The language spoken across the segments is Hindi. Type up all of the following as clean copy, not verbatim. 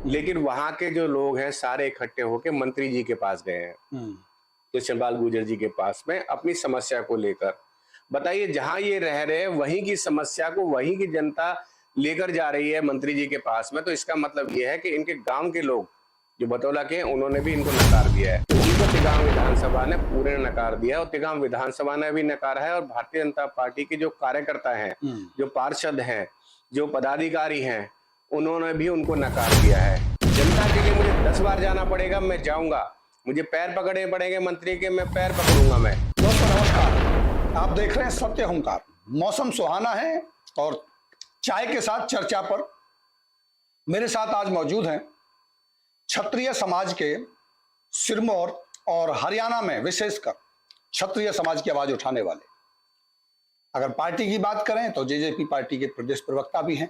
लेकिन वहां के जो लोग हैं सारे इकट्ठे होके मंत्री जी के पास गए हैं, कृष्णपाल गुर्जर जी के पास में, अपनी समस्या को लेकर। बताइए, जहां ये रह रहे हैं वहीं की समस्या को वहीं की जनता लेकर जा रही है मंत्री जी के पास में, तो इसका मतलब ये है कि इनके गांव के लोग जो बतौला के हैं उन्होंने भी इनको नकार दिया है। इनको तिगांव विधानसभा ने पूरे नकार दिया, और तिगांव विधानसभा ने भी नकारा है, और भारतीय जनता पार्टी के जो कार्यकर्ता हैं, जो पार्षद हैं, जो पदाधिकारी हैं, उन्होंने भी उनको नकार दिया है। जनता के लिए मुझे 10 बार जाना पड़ेगा, मैं जाऊंगा। मुझे पैर पकड़ने पड़ेंगे मंत्री के, मैं पैर पकड़ूंगा। मैं दोस्तों नमस्कार, आप देख रहे हैं सत्य हुंकार। मौसम सुहाना है और चाय के साथ चर्चा पर मेरे साथ आज मौजूद हैं क्षत्रिय समाज के सिरमौर और हरियाणा में विशेषकर क्षत्रिय समाज की आवाज उठाने वाले। अगर पार्टी की बात करें तो जेजेपी पार्टी के प्रदेश प्रवक्ता भी हैं।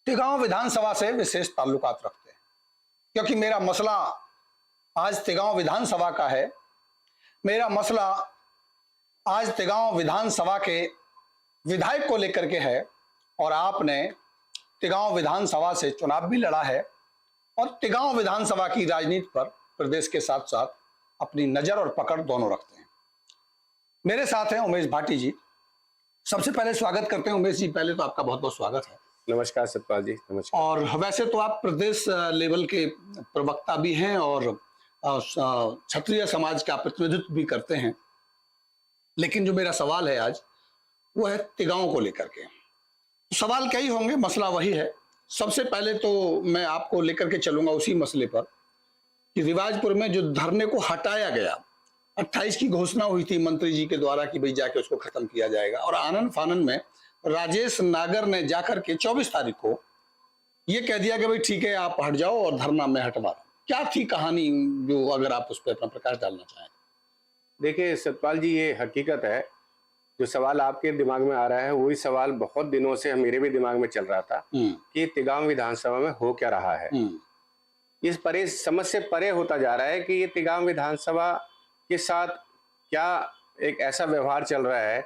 तिगांव विधानसभा से विशेष ताल्लुकात रखते हैं, क्योंकि मेरा मसला आज तिगांव विधानसभा का है। मेरा मसला आज तिगांव विधानसभा के विधायक को लेकर के है, और आपने तिगांव विधानसभा से चुनाव भी लड़ा है और तिगांव विधानसभा की राजनीति पर प्रदेश के साथ साथ अपनी नजर और पकड़ दोनों रखते हैं। मेरे साथ हैं उमेश भाटी जी। सबसे पहले स्वागत करते हैं उमेश जी, पहले तो आपका बहुत बहुत स्वागत है। नमस्कार सतपाल जी। नमस्कार। और वैसे तो आप प्रदेश लेवल के प्रवक्ता भी हैं और क्षत्रिय समाज का प्रतिनिधित्व भी करते हैं, लेकिन जो मेरा सवाल है आज वो है तिगांव को लेकर के। सवाल कई होंगे, मसला वही है। सबसे पहले तो मैं आपको लेकर के चलूंगा उसी मसले पर कि रिवाजपुर में जो धरने को हटाया गया, 28 की घोषणा हुई थी मंत्री जी के द्वारा कि भाई जाके उसको खत्म किया जाएगा, और आनंद फानन में राजेश नागर ने जाकर के 24 तारीख को ये कह दिया कि भाई ठीक है आप हट जाओ और धरना मैं हटवा रहा हूं। क्या थी कहानी, जो अगर आप उस पर अपना प्रकाश डालना चाहें? देखिए सतपाल जी, ये हकीकत है। जो सवाल आपके दिमाग में आ रहा है वही सवाल बहुत दिनों से मेरे भी दिमाग में चल रहा था कि तिगांव विधानसभा में हो क्या रहा है। इस परे समझ से परे होता जा रहा है कि ये तिगांव विधानसभा के साथ क्या एक ऐसा व्यवहार चल रहा है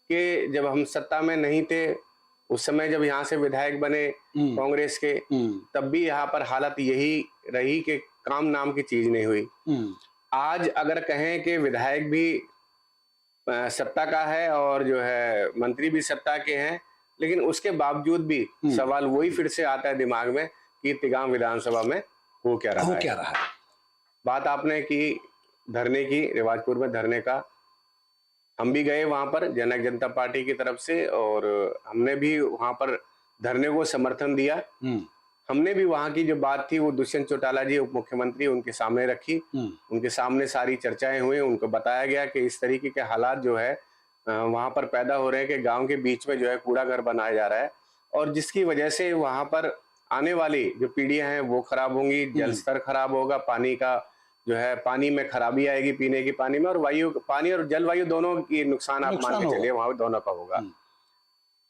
कि जब हम सत्ता में नहीं थे उस समय, जब यहाँ से विधायक बने कांग्रेस के, तब भी यहाँ पर हालत यही रही कि काम नाम की चीज नहीं हुई। आज अगर कहें कि विधायक भी सत्ता का है और जो है मंत्री भी सत्ता के हैं, लेकिन उसके बावजूद भी सवाल वही फिर से आता है दिमाग में कि तिगांव विधानसभा में हो क्या रहा है। बात आपने की धरने की, रिवाजपुर में धरने का, हम भी गए वहां पर जनक जनता पार्टी की तरफ से, और हमने भी वहां पर धरने को समर्थन दिया। हमने भी वहां की जो बात थी वो दुष्यंत चौटाला जी उप मुख्यमंत्री, उनके सामने रखी। उनके सामने सारी चर्चाएं हुई, उनको बताया गया कि इस तरीके के हालात जो है वहां पर पैदा हो रहे हैं कि गांव के बीच में जो है कूड़ा घर बनाया जा रहा है, और जिसकी वजह से वहां पर आने वाली जो पीढ़ियां हैं वो खराब होंगी, जल स्तर खराब होगा, पानी का जो है पानी में खराबी आएगी, पीने की पानी में, और वायु, पानी और जलवायु दोनों की नुकसान आप मान के चलिए वहां दोनों का होगा।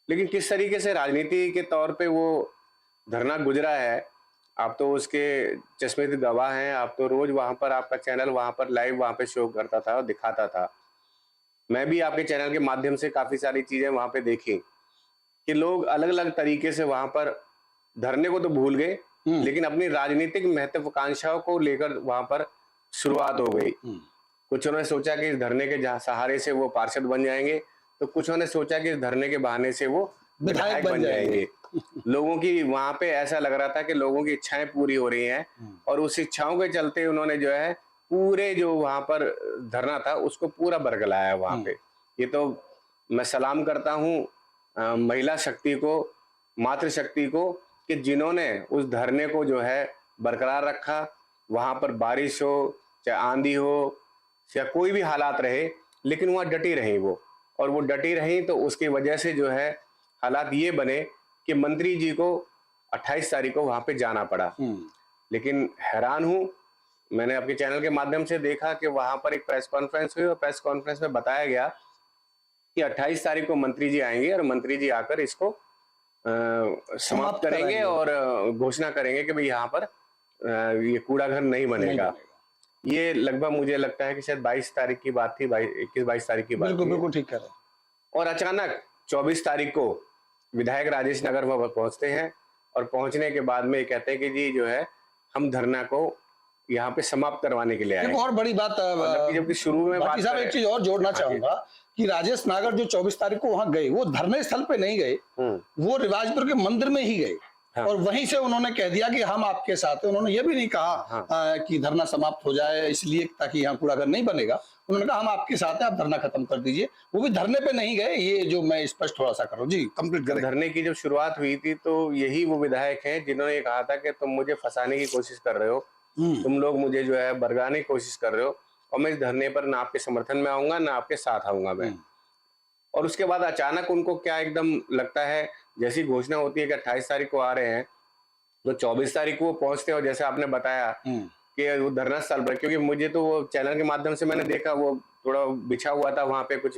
लेकिन किस तरीके से राजनीति के तौर पे वो धरना गुजरा है, आप तो उसके चश्मे गवाह हैं। आप तो रोज वहां पर, आपका चैनल वहां पर लाइव वहां पे शो करता था और दिखाता था। मैं भी आपके चैनल के माध्यम से काफी सारी चीजें वहां पे देखी कि लोग अलग अलग तरीके से वहां पर धरने को तो भूल गए, लेकिन अपनी राजनीतिक महत्वाकांक्षाओं को लेकर वहां पर शुरुआत हो गई। कुछ ने सोचा कि इस धरने के सहारे से वो पार्षद बन जाएंगे, तो कुछ ने सोचा कि इस धरने के बहाने से वो विधायक बन जाएंगे। लोगों की वहां पे ऐसा लग रहा था कि लोगों की इच्छाएं पूरी हो रही हैं, और उस इच्छाओं के चलते उन्होंने जो है पूरे जो वहां पर धरना था उसको पूरा बरगलाया वहां पे। ये तो मैं सलाम करता हूँ महिला शक्ति को, मातृशक्ति को, कि जिन्होंने उस धरने को जो है बरकरार रखा। वहां पर बारिश हो, चाहे आंधी हो, या कोई भी हालात रहे, लेकिन वहां डटी रही वो, और वो डटी रही तो उसकी वजह से जो है हालात ये बने कि मंत्री जी को 28 तारीख को वहां पे जाना पड़ा। लेकिन हैरान हूं, मैंने आपके चैनल के माध्यम से देखा कि वहां पर एक प्रेस कॉन्फ्रेंस हुई, और प्रेस कॉन्फ्रेंस में बताया गया कि 28 तारीख को मंत्री जी आएंगे और मंत्री जी आकर इसको समाप्त करेंगे और घोषणा करेंगे कि भाई यहाँ पर ये कूड़ा घर नहीं बनेगा। ये लगभग मुझे लगता है कि शायद 22 तारीख की बात थी, 21-22 तारीख की बात थी। बिल्कुल ठीक कह रहे हैं। और अचानक 24 तारीख को विधायक राजेश नगर वहां पहुंचते हैं, और पहुंचने के बाद में ये कहते हैं कि जी जो है हम धरना को यहाँ पे समाप्त करवाने के लिए आए। एक और बड़ी बात जबकि शुरू में बात साहब, एक चीज और जोड़ना चाहूंगा कि राजेश नागर जो 24 तारीख को वहां गए, वो धरने स्थल पे नहीं गए, वो रिवाजपुर के मंदिर में ही गए। हाँ। और वहीं से उन्होंने कह दिया कि हम आपके साथ हैं। उन्होंने ये भी नहीं कहा हाँ। कि धरना समाप्त हो जाए इसलिए ताकि यहाँ कूड़ाघर नहीं बनेगा। उन्होंने कहा हम आपके साथ हैं, आप धरना खत्म कर दीजिए। वो भी धरने पे नहीं गए, ये जो मैं स्पष्ट थोड़ा सा करूँ। जी कंप्लीट करें। धरने की जब शुरुआत हुई थी तो यही वो विधायक हैं जिन्होंने कहा था कि तुम मुझे फंसाने की कोशिश कर रहे हो, तुम लोग मुझे जो है बरगाने की कोशिश कर रहे हो, और मैं इस धरने पर ना आपके समर्थन में आऊंगा ना आपके साथ आऊंगा मैं। और उसके बाद अचानक उनको क्या एकदम लगता है, जैसी घोषणा होती है कि 28 तारीख को आ रहे हैं, तो 24 तारीख को वो पहुंचते हैं। और जैसे आपने बताया कि वो धरना स्थल पर, क्योंकि मुझे तो वो चैनल के माध्यम से मैंने देखा, वो थोड़ा बिछा हुआ था वहां पे, कुछ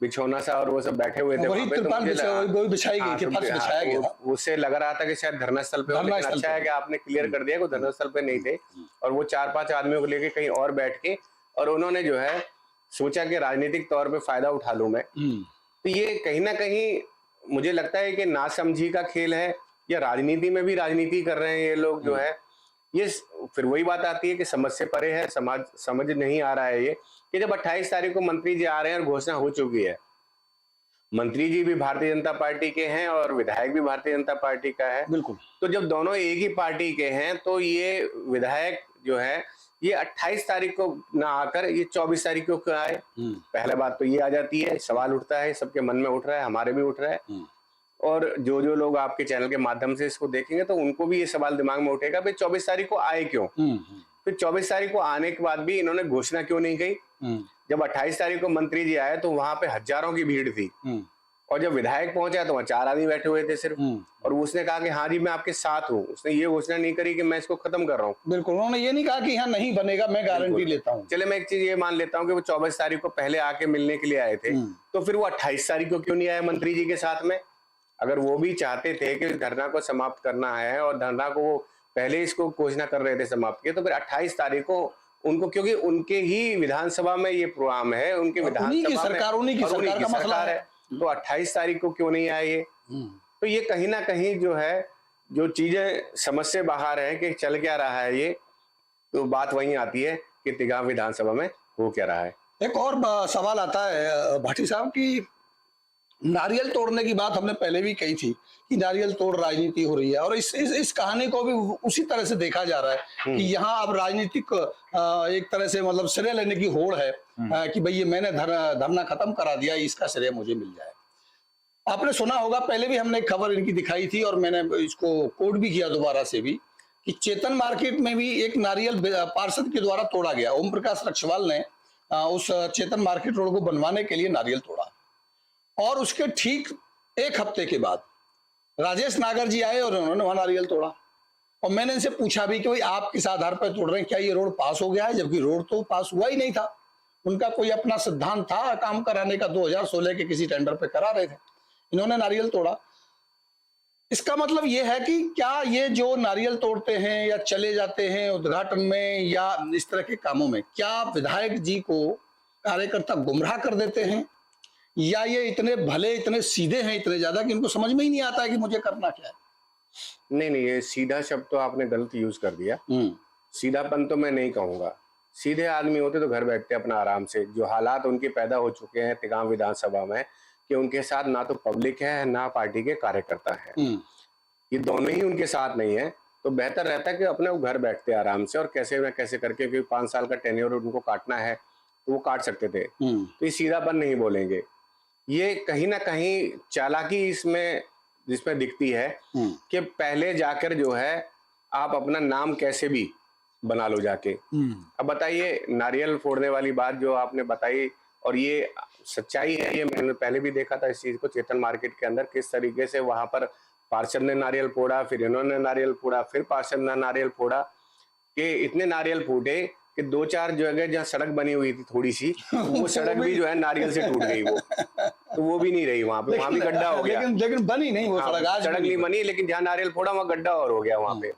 बिछौना सा, और वो सब बैठे हुए थे वहां पे। तो बिछाई गई थी, फर्श बिछाया गया। उससे लग रहा था कि शायद धरना स्थल पे, अच्छा है कि आपने क्लियर कर दिया कि धरना स्थल पे नहीं थे। और वो 4-5 आदमियों को लेके कहीं और बैठ के, और उन्होंने जो है सोचा कि राजनीतिक तौर पे फायदा उठा लूं मैं। तो ये कहीं ना कहीं मुझे लगता है कि नासमझी का खेल है, या राजनीति में भी राजनीति कर रहे हैं ये लोग जो है। ये फिर वही बात आती है कि समझ से परे है, समाज समझ नहीं आ रहा है ये कि जब 28 तारीख को मंत्री जी आ रहे हैं और घोषणा हो चुकी है, मंत्री जी भी भारतीय जनता पार्टी के हैं और विधायक भी भारतीय जनता पार्टी का है। बिल्कुल। तो जब दोनों एक ही पार्टी के हैं तो ये विधायक जो है ये 28 तारीख को ना आकर ये 24 तारीख को क्यों आए? पहले बात तो ये आ जाती है, सवाल उठता है, सबके मन में उठ रहा है, हमारे भी उठ रहा है। और जो जो लोग आपके चैनल के माध्यम से इसको देखेंगे तो उनको भी ये सवाल दिमाग में उठेगा, भाई 24 तारीख को आए क्यों? फिर 24 तारीख को आने के बाद भी इन्होंने घोषणा क्यों नहीं की? जब 28 तारीख को मंत्री जी आए तो वहां पे हजारों की भीड़ थी, और जब विधायक पहुंचा तो वहां 4 आदमी बैठे हुए थे सिर्फ, और उसने कहा कि हाँ जी मैं आपके साथ हूँ। उसने ये घोषणा नहीं करी कि मैं इसको खत्म कर रहा हूँ। बिल्कुल, उन्होंने ये नहीं कहा कि यहाँ नहीं बनेगा, मैं गारंटी लेता हूँ। चले मैं एक चीज ये मान लेता हूँ कि वो 24 तारीख को पहले आके मिलने के लिए आए थे, तो फिर वो 28 तारीख को क्यों नहीं आए मंत्री जी के साथ में? अगर वो भी चाहते थे कि धरना को समाप्त करना है और धरना को वो पहले इसको घोषणा कर रहे थे समाप्त किए, तो फिर 28 तारीख को उनको, क्योंकि उनके ही विधानसभा में ये प्रोग्राम है, उनके विधानसभा में सरकार, उन्हीं की सरकार का मसला है, तो 28 तारीख को क्यों नहीं आए ये? तो ये कहीं ना कहीं जो है, जो चीजें समझ से बाहर है कि चल क्या रहा है ये, तो बात वहीं आती है कि तिगांव विधानसभा में हो क्या रहा है। एक और सवाल आता है भाटी साहब की, नारियल तोड़ने की बात हमने पहले भी कही थी कि नारियल तोड़ राजनीति हो रही है, और इस कहानी को भी उसी तरह से देखा जा रहा है कि यहाँ अब राजनीतिक एक तरह से मतलब श्रेय लेने की होड़ है कि भाई ये मैंने धरना खत्म करा दिया, इसका श्रेय मुझे मिल जाए। आपने सुना होगा, पहले भी हमने एक खबर इनकी दिखाई थी और मैंने इसको कोट भी किया दोबारा से भी, कि चेतन मार्केट में भी एक नारियल पार्षद के द्वारा तोड़ा गया। ओम प्रकाश रक्षवाल ने उस चेतन मार्केट रोड को बनवाने के लिए नारियल तोड़ा, और उसके ठीक एक हफ्ते के बाद राजेश नागर जी आए और उन्होंने वहां नारियल तोड़ा। और मैंने इनसे पूछा भी कि भाई आप किस आधार पर तोड़ रहे हैं, क्या ये रोड पास हो गया है? जबकि रोड तो पास हुआ ही नहीं था। उनका कोई अपना सिद्धांत था काम कराने का, 2016 के किसी टेंडर पे करा रहे थे, इन्होंने नारियल तोड़ा। इसका मतलब ये है कि क्या ये जो नारियल तोड़ते हैं या चले जाते हैं उद्घाटन में या इस तरह के कामों में, क्या विधायक जी को कार्यकर्ता गुमराह कर देते हैं, या ये इतने भले, इतने सीधे हैं, इतने ज्यादा कि इनको समझ में ही नहीं आता है कि मुझे करना क्या है? नहीं, ये सीधा शब्द तो आपने गलत यूज कर दिया। सीधापन तो मैं नहीं कहूंगा। सीधे आदमी होते तो घर बैठते अपना आराम से। जो हालात उनके पैदा हो चुके हैं तिगांव विधानसभा में कि उनके साथ ना तो पब्लिक है ना पार्टी के कार्यकर्ता है, ये दोनों ही उनके साथ नहीं है, तो बेहतर रहता है कि अपने वो घर बैठते आराम से और कैसे ना कैसे करके, क्योंकि 5 साल का टेन्योर उनको काटना है तो वो काट सकते थे। तो ये सीधापन नहीं बोलेंगे। ये कहीं ना कहीं चालाकी इसमें जिसमें दिखती है कि पहले जाकर जो है आप अपना नाम कैसे भी बना लो जाके। अब बताइए, नारियल फोड़ने वाली बात जो आपने बताई, और ये सच्चाई है, ये मैंने पहले भी देखा था इस चीज को चेतन मार्केट के अंदर, किस तरीके से वहां पर पार्षद ने नारियल फोड़ा, फिर इन्होंने नारियल फोड़ा, फिर पार्षद ने नारियल फोड़ा, कि इतने नारियल फूटे कि 2-4 जगह जहाँ सड़क बनी हुई थी थोड़ी सी, वो सड़क भी जो है नारियल से टूट गई वो, तो वो भी नहीं रही वहां पे, वहां भी गड्ढा हो गया। लेकिन बनी नहीं वो सड़क, आज सड़क नहीं बनी, लेकिन जहाँ नारियल फोड़ा वहां गड्ढा और हो गया वहां पे।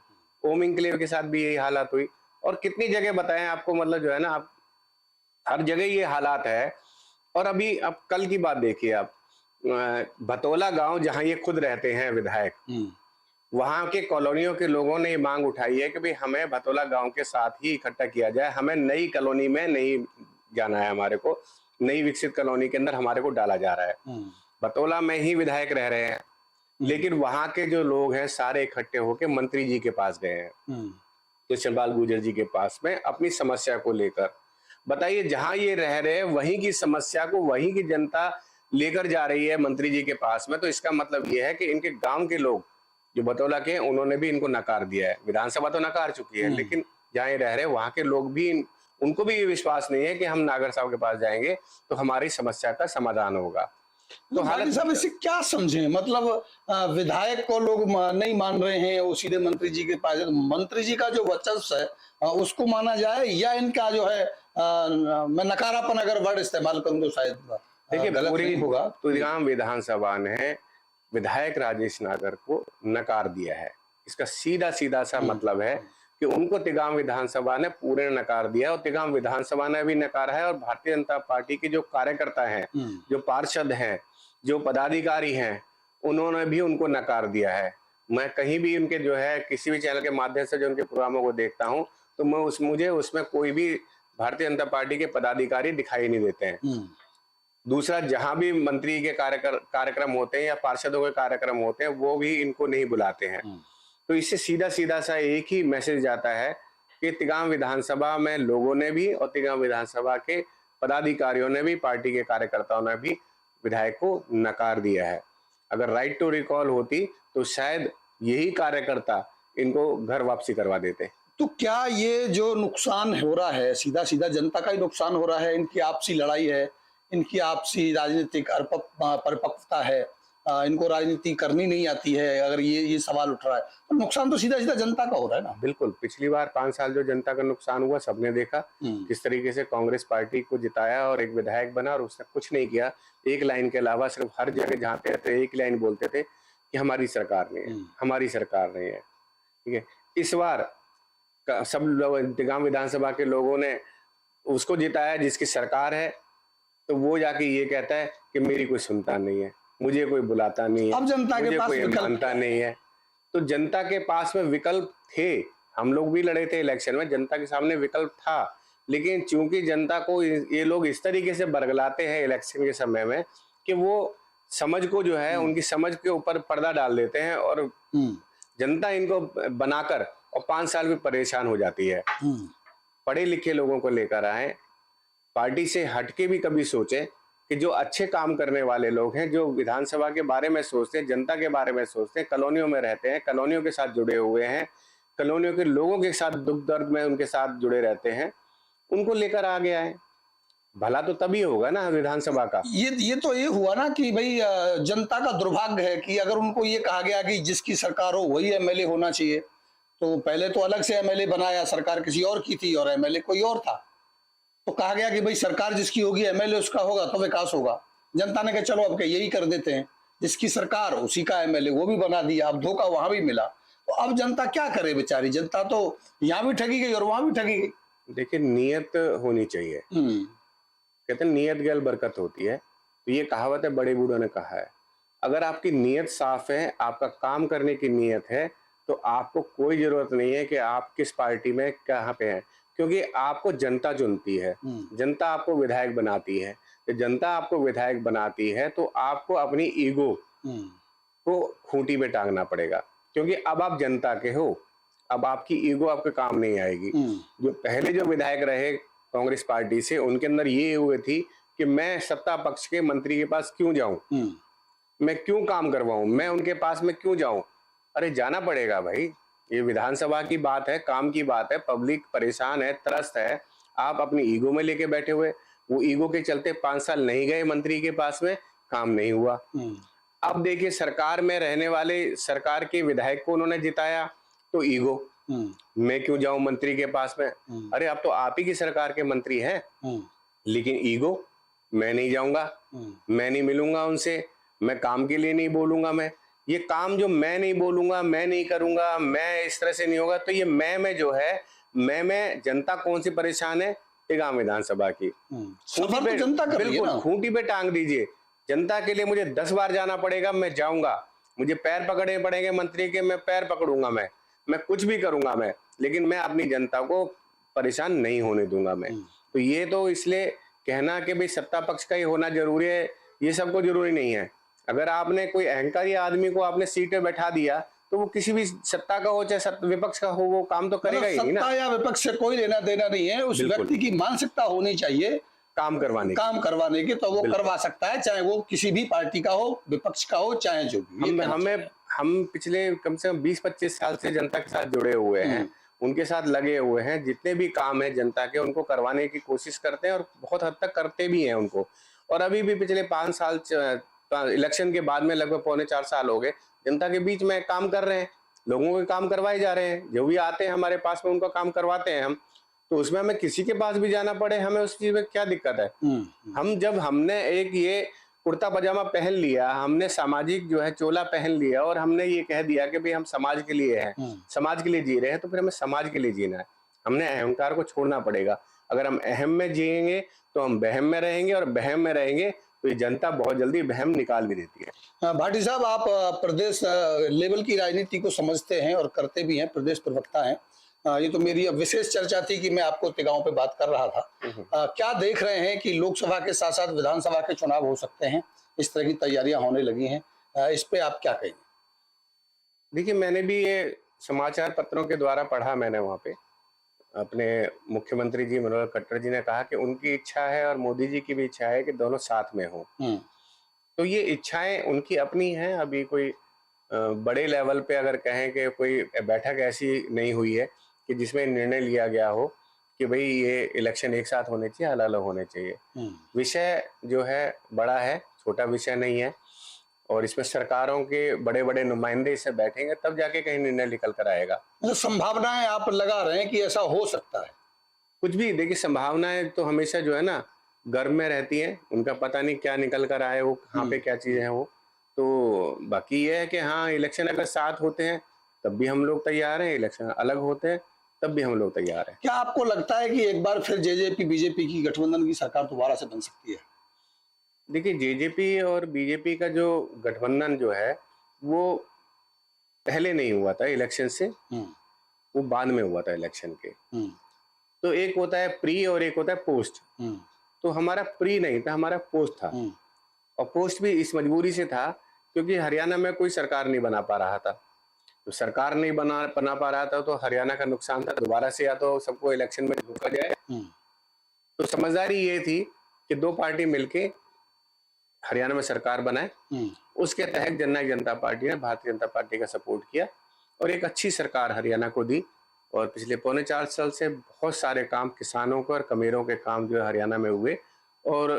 ओम इंक्लेव के साथ भी यही हालात हुई, और कितनी जगह बताएं आपको, मतलब जो है ना, आप हर जगह ये हालात है। और अभी अब कल की बात देखिए आप, भतोला गांव जहां ये खुद रहते हैं विधायक, वहां के कॉलोनियों के लोगों ने ये मांग उठाई है कि भाई हमें भतोला गांव के साथ ही इकट्ठा किया जाए, हमें नई कॉलोनी में नहीं जाना है, हमारे को नई विकसित कॉलोनी के अंदर हमारे को डाला जा रहा है। भतोला में ही विधायक रह रहे हैं, लेकिन वहां के जो लोग हैं सारे इकट्ठे होकर मंत्री जी के पास गए हैं, कृष्णपाल गुर्जर जी के पास में, अपनी समस्या को लेकर। बताइए, जहां ये रह रहे हैं वहीं की समस्या को वहीं की जनता लेकर जा रही है मंत्री जी के पास में, तो इसका मतलब ये है कि इनके गांव के लोग जो बतौला के, उन्होंने भी इनको नकार दिया है। विधानसभा तो नकार चुकी है, लेकिन जहाँ ये रह रहे हैं वहां के लोग भी, उनको भी ये विश्वास नहीं है कि हम नागर साहब के पास जाएंगे तो हमारी समस्या का समाधान होगा। तो हालांकि साहब इसे क्या समझे, मतलब विधायक को लोग नहीं मान रहे हैं, वो सीधे मंत्री जी के पास, मंत्री जी का जो वर्चस्व है उसको माना जाए, या इनका जो है मैं नकारापन अगर वर्ड इस्तेमाल करूं तो शायद देखिए, गलत नहीं होगा। तुलगाम विधानसभा ने विधायक राजेश नागर को नकार दिया है। इसका सीधा सीधा सा मतलब है कि उनको तिगाम विधानसभा ने पूरे नकार दिया, और तिगाम विधानसभा ने भी नकारा है, और भारतीय जनता पार्टी के जो कार्यकर्ता हैं, जो पार्षद हैं, जो पदाधिकारी हैं, उन्होंने भी उनको नकार दिया है। मैं कहीं भी उनके जो है किसी भी चैनल के माध्यम से जो उनके प्रोग्रामों को देखता हूं, तो मुझे उसमें कोई भी भारतीय जनता पार्टी के पदाधिकारी दिखाई नहीं देते हैं। दूसरा, जहां भी मंत्री के कार्यक्रम होते हैं या पार्षदों के कार्यक्रम होते हैं, वो भी इनको नहीं बुलाते हैं। तो इससे सीधा सीधा सा एक ही मैसेज जाता है कि तिगाम विधानसभा में लोगों ने भी और तिगाम विधानसभा के पदाधिकारियों ने भी, पार्टी के कार्यकर्ताओं ने भी विधायक को नकार दिया है। अगर राइट टू रिकॉल होती तो शायद यही कार्यकर्ता इनको घर वापसी करवा देते। तो क्या ये जो नुकसान हो रहा है सीधा सीधा जनता का ही नुकसान हो रहा है? इनकी आपसी लड़ाई है, इनकी आपसी राजनीतिक परिपक्वता है, इनको राजनीति करनी नहीं आती है, अगर ये सवाल उठ रहा है तो नुकसान तो सीधा सीधा जनता का हो रहा है ना। बिल्कुल, पिछली बार 5 साल जो जनता का नुकसान हुआ सबने देखा, किस तरीके से कांग्रेस पार्टी को जिताया और एक विधायक बना और उसने कुछ नहीं किया। एक लाइन के अलावा सिर्फ हर जगह जहाँ पे थे एक लाइन बोलते थे कि हमारी सरकार नहीं है, हमारी सरकार नहीं है। ठीक है, इस बार सब लोग, तिगाम विधानसभा के लोगों ने उसको जिताया जिसकी सरकार है, तो वो जाके ये कहता है कि मेरी कोई सुनता नहीं है, मुझे कोई बुलाता नहीं है, अब जनता के पास कोई मानता नहीं है। तो जनता के पास में विकल्प थे, हम लोग भी लड़े थे इलेक्शन में, जनता के सामने विकल्प था, लेकिन चूंकि जनता को ये लोग इस तरीके से बरगलाते हैं इलेक्शन के समय में कि वो समझ को जो है उनकी समझ के ऊपर पर्दा डाल देते हैं, और जनता इनको बनाकर और 5 साल में परेशान हो जाती है। पढ़े लिखे लोगों को लेकर आए, पार्टी से हटके भी कभी सोचे कि जो अच्छे काम करने वाले लोग हैं, जो विधानसभा के बारे में सोचते हैं, जनता के बारे में सोचते हैं, कॉलोनियों में रहते हैं, कॉलोनियों के साथ जुड़े हुए हैं, कॉलोनियों के लोगों के साथ दुख दर्द में उनके साथ जुड़े रहते हैं, उनको लेकर आगे आए। भला तो तभी होगा ना विधानसभा का। ये तो ये हुआ ना कि भाई जनता का दुर्भाग्य है कि अगर उनको ये कहा गया कि जिसकी सरकार हो वही एमएलए होना चाहिए, तो पहले तो अलग से एमएलए बनाया, सरकार किसी और की थी और एमएलए कोई और था, तो कहा गया कि भाई सरकार जिसकी होगी एमएलए उसका होगा तो विकास होगा। जनता ने कहा चलो अब यही कर देते हैं, जिसकी सरकार उसी का एमएलए, वो भी बना दिया, अब धोखा वहां भी मिला। तो अब जनता क्या करे बेचारी, जनता तो यहाँ भी ठगी गई और वहां भी ठगी गई। देखिए, नियत होनी चाहिए, कहते हैं नियत गैल बरकत होती है, तो ये कहावत है, बड़े बूढ़ों ने कहा है। अगर आपकी नियत साफ है, आपका काम करने की नियत है, तो आपको कोई जरूरत नहीं है कि आप किस पार्टी में कहाँ पे हैं, क्योंकि आपको जनता चुनती है, जनता आपको विधायक बनाती है। तो जनता आपको विधायक बनाती है तो आपको अपनी ईगो को खूंटी में टांगना पड़ेगा, क्योंकि अब आप जनता के हो, अब आपकी ईगो आपके काम नहीं आएगी। जो पहले जो विधायक रहे कांग्रेस पार्टी से, उनके अंदर ये हुए थी कि मैं सत्ता पक्ष के मंत्री के पास क्यों जाऊं, मैं क्यों काम करवाऊं, मैं उनके पास में क्यों जाऊं। अरे जाना पड़ेगा भाई, ये विधानसभा की बात है, काम की बात है, पब्लिक परेशान है, त्रस्त है, आप अपनी ईगो में लेके बैठे हुए, वो ईगो के चलते 5 साल नहीं गए मंत्री के पास में, काम नहीं हुआ। अब देखिए, सरकार में रहने वाले सरकार के विधायक को उन्होंने जिताया, तो ईगो, मैं क्यों जाऊं मंत्री के पास में। अरे अब तो आप ही की सरकार के मंत्री हैं, लेकिन ईगो, मैं नहीं जाऊंगा, मैं नहीं मिलूंगा उनसे, मैं काम के लिए नहीं बोलूंगा, मैं ये काम जो मैं नहीं बोलूंगा, मैं नहीं करूंगा, मैं इस तरह से नहीं होगा। तो ये मैं में जो है, मैं में जनता कौन सी परेशान है, तिगाम विधानसभा की खूंटी पे, बिल्कुल खूंटी पे टांग दीजिए। जनता के लिए मुझे 10 बार जाना पड़ेगा, मैं जाऊंगा, मुझे पैर पकड़ने पड़ेंगे मंत्री के, मैं पैर पकड़ूंगा, मैं कुछ भी करूंगा मैं, लेकिन मैं अपनी जनता को परेशान नहीं होने दूंगा मैं। तो ये तो इसलिए कहना कि भाई सत्ता पक्ष का ही होना जरूरी है, ये सबको जरूरी नहीं है। अगर आपने कोई अहंकारी आदमी को आपने सीट पे बैठा दिया तो वो किसी भी सत्ता का हो चाहे विपक्ष का हो, वो काम तो करेगा ही नहीं ना। सत्ता या विपक्ष से कोई लेना देना नहीं है, उस व्यक्ति की मानसिकता होनी चाहिए काम करवाने की, तो वो करवा सकता है, चाहे वो किसी भी पार्टी का हो, विपक्ष का हो, चाहे जो भी। हम पिछले कम से कम 20-25 साल से जनता के साथ जुड़े हुए हैं, उनके साथ लगे हुए हैं, जितने भी काम है जनता के उनको करवाने की कोशिश करते हैं और बहुत हद तक करते भी हैं उनको। और अभी भी पिछले 5 साल इलेक्शन के बाद में लगभग 3.25-4 साल हो गए जनता के बीच में काम कर रहे हैं, लोगों के काम करवाए जा रहे हैं। जो भी आते हैं हमारे पास में उनका काम करवाते हैं हम, तो उसमें हमें किसी के पास भी जाना पड़े, हमें उस चीज में क्या दिक्कत है। हमने एक ये कुर्ता पजामा पहन लिया, हमने सामाजिक जो है चोला पहन लिया और हमने ये कह दिया कि भाई हम समाज के लिए हैं, समाज के लिए जी रहे हैं, तो फिर हमें समाज के लिए जीना है। हमने अहंकार को छोड़ना पड़ेगा। अगर हम अहम में जिएंगे तो हम बहम में रहेंगे, और बहम में रहेंगे तो ये जनता बहुत जल्दी बहम निकाल भी देती है। भाटी साहब, आप प्रदेश लेवल की राजनीति को समझते हैं और करते भी हैं, प्रदेश प्रवक्ता हैं। ये तो मेरी अब विशेष चर्चा थी कि मैं आपको तिगांव पे बात कर रहा था। क्या देख रहे हैं कि लोकसभा के साथ साथ विधानसभा के चुनाव हो सकते हैं, इस तरह की तैयारियां होने लगी हैं, इस पे आप क्या कहेंगे? देखिए, मैंने भी ये समाचार पत्रों के द्वारा पढ़ा, मैंने वहाँ पे अपने मुख्यमंत्री जी मनोहर खट्टर जी ने कहा कि उनकी इच्छा है और मोदी जी की भी इच्छा है कि दोनों साथ में हों। तो ये इच्छाएं उनकी अपनी हैं। अभी कोई बड़े लेवल पे अगर कहें कि कोई बैठक ऐसी नहीं हुई है कि जिसमें निर्णय लिया गया हो कि भाई ये इलेक्शन एक साथ होने चाहिए, अलग अलग होने चाहिए। विषय जो है बड़ा है, छोटा विषय नहीं है, और इसमें सरकारों के बड़े बड़े नुमाइंदे इससे बैठेंगे तब जाके कहीं निर्णय निकल कर आएगा। मतलब संभावनाएं आप लगा रहे हैं कि ऐसा हो सकता है? कुछ भी, देखिए, संभावनाएं तो हमेशा जो है ना गर्भ में रहती हैं, उनका पता नहीं क्या निकल कर आए, वो कहाँ पे क्या चीजें हैं वो। तो बाकी ये है कि हाँ, इलेक्शन अगर साथ होते हैं तब भी हम लोग तैयार हैं, इलेक्शन अलग होते हैं तब भी हम लोग तैयार हैं। क्या आपको लगता है कि एक बार फिर जेजेपी बीजेपी की गठबंधन की सरकार दोबारा से बन सकती है? देखिए, जेजेपी और बीजेपी का जो गठबंधन जो है वो पहले नहीं हुआ था इलेक्शन से, वो बाद में हुआ था इलेक्शन के। तो एक होता है प्री और एक होता है पोस्ट। तो हमारा प्री नहीं था, हमारा पोस्ट था। और पोस्ट भी इस मजबूरी से था क्योंकि हरियाणा में कोई सरकार नहीं बना पा रहा था। तो सरकार नहीं बना पा रहा था तो हरियाणा का नुकसान था। दोबारा से या तो सबको इलेक्शन में झोंका जाए। तो समझदारी ये थी कि दो पार्टी मिलके हरियाणा में सरकार बनाए। उसके तहत जननायक जनता पार्टी ने भारतीय जनता पार्टी का सपोर्ट किया और एक अच्छी सरकार हरियाणा को दी। और पिछले 3.25 साल से बहुत सारे काम किसानों को और कमेरों के काम जो है हरियाणा में हुए। और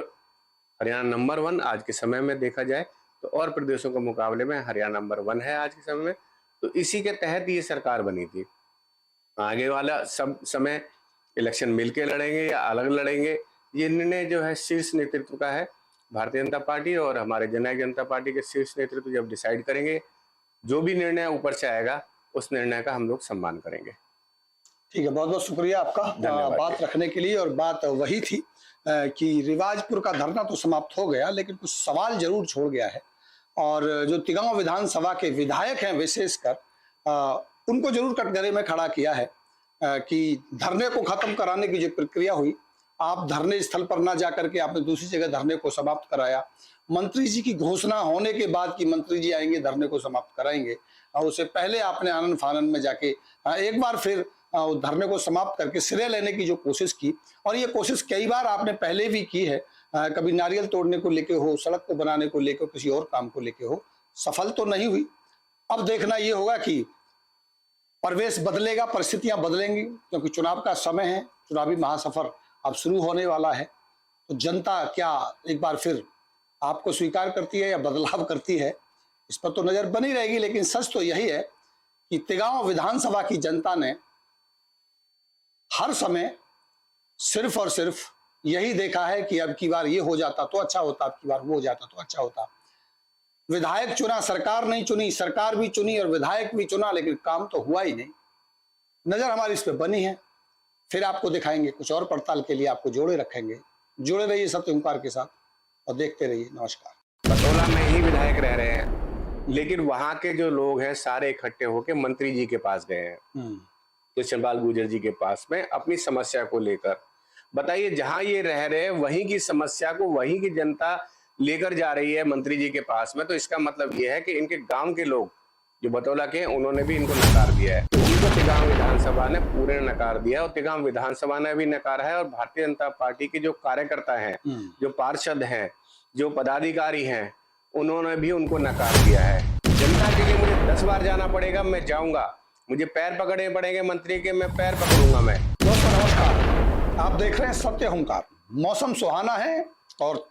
हरियाणा नंबर 1 आज के समय में देखा जाए तो और प्रदेशों के मुकाबले में हरियाणा नंबर 1 है आज के समय में। तो इसी के तहत ये सरकार बनी थी। आगे वाला सब समय इलेक्शन मिलके लड़ेंगे या अलग लड़ेंगे, ये निर्णय जो है शीर्ष नेतृत्व का है। भारतीय जनता पार्टी और हमारे जननायक जनता पार्टी के शीर्ष नेतृत्व जब डिसाइड करेंगे, जो भी निर्णय ऊपर से आएगा उस निर्णय का हम लोग सम्मान करेंगे। ठीक है, बहुत बहुत शुक्रिया आपका बात रखने के लिए। और बात वही थी कि रिवाजपुर का धरना तो समाप्त हो गया, लेकिन कुछ सवाल जरूर छोड़ गया है। और जो तिगांव विधानसभा के विधायक हैं विशेषकर, उनको जरूर कटघरे में खड़ा किया है कि धरने को खत्म कराने की जो प्रक्रिया हुई, आप धरने स्थल पर ना जाकर के आपने दूसरी जगह धरने को समाप्त कराया। मंत्री जी की घोषणा होने के बाद कि मंत्री जी आएंगे धरने को समाप्त कराएंगे, और उससे पहले आपने आनन फानन में जाके एक बार फिर धरने को समाप्त करके श्रेय लेने की जो कोशिश की, और ये कोशिश कई बार आपने पहले भी की है, कभी नारियल तोड़ने को लेके हो, सड़क को बनाने को लेके, किसी और काम को लेके हो, सफल तो नहीं हुई। अब देखना ये होगा कि परिवेश बदलेगा, परिस्थितियां बदलेंगी, क्योंकि चुनाव का समय है, चुनावी महासफर अब शुरू होने वाला है। तो जनता क्या एक बार फिर आपको स्वीकार करती है या बदलाव करती है, इस पर तो नजर बनी रहेगी। लेकिन सच तो यही है कि तिगांव विधानसभा की जनता ने हर समय सिर्फ और सिर्फ यही देखा है कि अब की बार ये हो जाता तो अच्छा होता, अब की बार वो हो जाता तो अच्छा होता। विधायक चुना, सरकार नहीं चुनी, सरकार भी चुनी और विधायक भी चुना, लेकिन काम तो हुआ ही नहीं। नजर हमारी इस पे बनी है। फिर आपको दिखाएंगे, कुछ और पड़ताल के लिए आपको जोड़े रखेंगे। जुड़े रहिए सत्य ओंकार के साथ और देखते रहिए। नमस्कार। बटोला में ही विधायक रह रहे हैं लेकिन वहां के जो लोग हैं सारे इकट्ठे होकर मंत्री जी के पास गए हैं, कृष्णपाल गुर्जर जी के पास में, अपनी समस्या को लेकर। बताइए, जहां ये रह रहे हैं वहीं की समस्या को वहीं की जनता लेकर जा रही है मंत्री जी के पास में, तो इसका मतलब ये है कि इनके गांव के लोग जो बतौला के हैं उन्होंने भी इनको नकार दिया है। इनको तिगांव विधानसभा ने पूरे नकार दिया और तिगांव विधानसभा ने भी नकारा है। और भारतीय जनता पार्टी के जो कार्यकर्ता हैं, जो पार्षद हैं, जो पदाधिकारी हैं, उन्होंने भी उनको नकार दिया है। जनता के लिए मुझे 10 बार जाना पड़ेगा, मैं जाऊंगा। मुझे पैर पकड़ने पड़ेंगे मंत्री के, मैं पैर पकड़ूंगा। मैं दोस्तों नमस्कार, आप देख रहे हैं सत्य हुंकार। मौसम सुहाना है और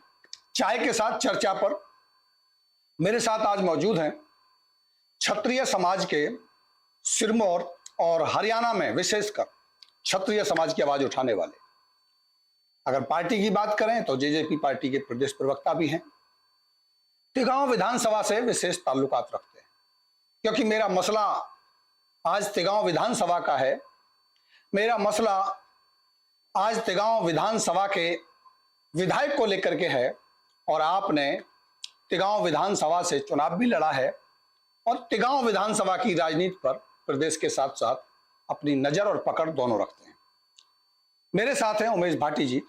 चाय के साथ चर्चा पर मेरे साथ आज मौजूद हैं क्षत्रिय समाज के सिरमौर और हरियाणा में विशेषकर क्षत्रिय समाज की आवाज उठाने वाले। अगर पार्टी की बात करें तो जेजेपी पार्टी के प्रदेश प्रवक्ता भी हैं। तिगांव विधानसभा से विशेष ताल्लुकात रखते हैं, क्योंकि मेरा मसला आज तिगांव विधानसभा का है। मेरा मसला आज तिगांव विधानसभा के विधायक को लेकर के है। और आपने तिगांव विधानसभा से चुनाव भी लड़ा है और तिगांव विधानसभा की राजनीति पर प्रदेश के साथ साथ अपनी नजर और पकड़ दोनों रखते हैं। मेरे साथ हैं उमेश भाटी जी।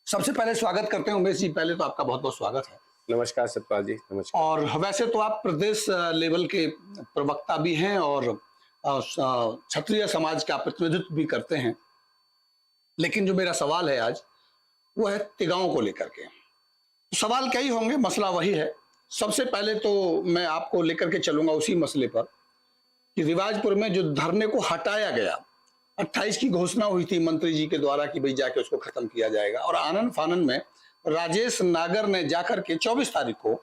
सबसे पहले स्वागत करते हैं उमेश जी। पहले तो आपका बहुत बहुत स्वागत है। नमस्कार सतपाल जी। नमस्कार। और वैसे तो आप प्रदेश लेवल के प्रवक्ता भी हैं और क्षत्रिय समाज का प्रतिनिधित्व भी करते हैं, लेकिन जो मेरा सवाल है आज वो है तिगांव को लेकर के। सवाल कई होंगे, मसला वही है। सबसे पहले तो मैं आपको लेकर के चलूंगा उसी मसले पर कि रिवाजपुर में जो धरने को हटाया गया, 28 की घोषणा हुई थी मंत्री जी के द्वारा कि भाई जाके उसको खत्म किया जाएगा, और आनंद फानन में राजेश नागर ने जाकर के 24 तारीख को